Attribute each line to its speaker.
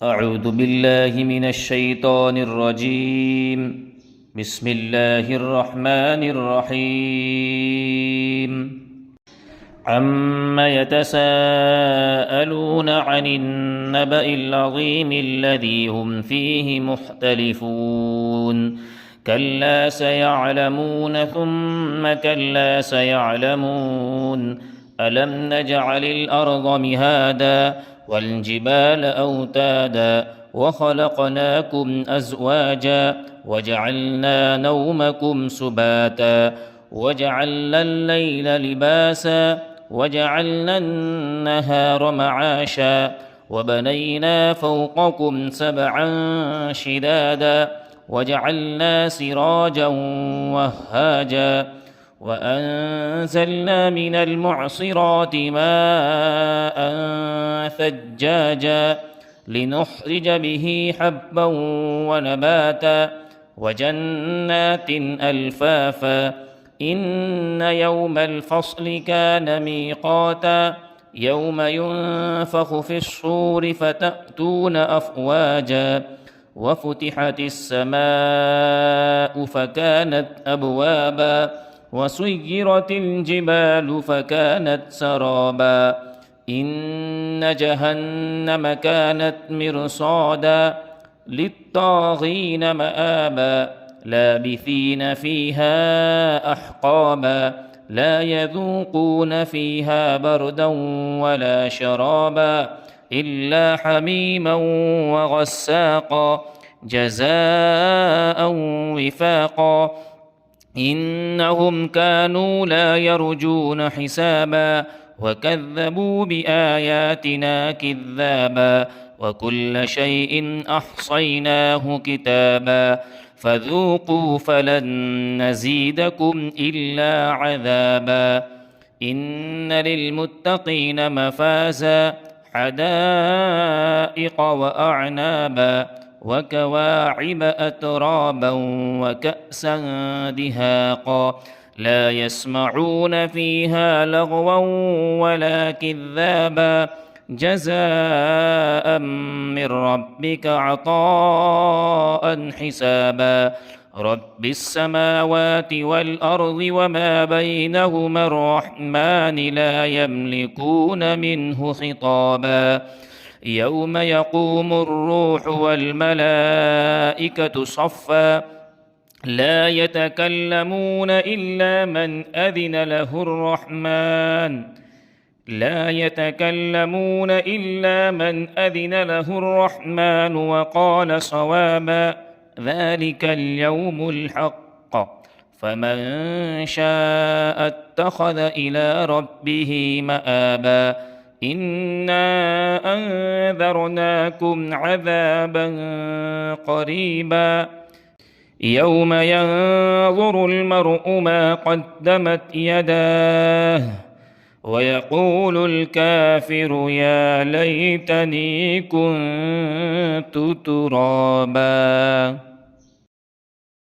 Speaker 1: أعوذ بالله من الشيطان الرجيم. بسم الله الرحمن الرحيم. عم يتساءلون عن النبأ العظيم الذي هم فيه مختلفون. كلا سيعلمون ثم كلا سيعلمون. ألم نجعل الأرض مهادا والجبال أوتادا وخلقناكم أزواجا وجعلنا نومكم سباتا وجعلنا الليل لباسا وجعلنا النهار معاشا وبنينا فوقكم سبعا شدادا وجعلنا سراجا وهاجا وأنزلنا من المعصرات ماء ثجاجا لنخرج به حبا ونباتا وجنات ألفافا إن يوم الفصل كان ميقاتا يوم ينفخ في الصور فتأتون أفواجا وفتحت السماء فكانت أبوابا وسيرت الجبال فكانت سرابا إن جهنم كانت مرصادا للطاغين مآبا لابثين فيها أحقابا لا يذوقون فيها بردا ولا شرابا إلا حميما وغساقا جزاء وفاقا إنهم كانوا لا يرجون حسابا وكذبوا بآياتنا كذابا وكل شيء أحصيناه كتابا فذوقوا فلن نزيدكم إلا عذابا إن للمتقين مفازا حدائق وأعنابا وكواعب أترابا وكأسا دهاقا لا يسمعون فيها لغوا ولا كذابا جزاء من ربك عطاء حسابا رب السماوات والأرض وما بينهما الرحمن لا يملكون منه خطابا يوم يقوم الروح والملائكة صفا لا يتكلمون إلا من أذن له الرحمن وقال صوابا ذلك اليوم الحق فمن شاء اتخذ إلى ربه مآبا إنا أنذرناكم عذابا قريبا يوم ينظر المرء ما قدمت يداه ويقول الكافر يا ليتني كنت ترابا.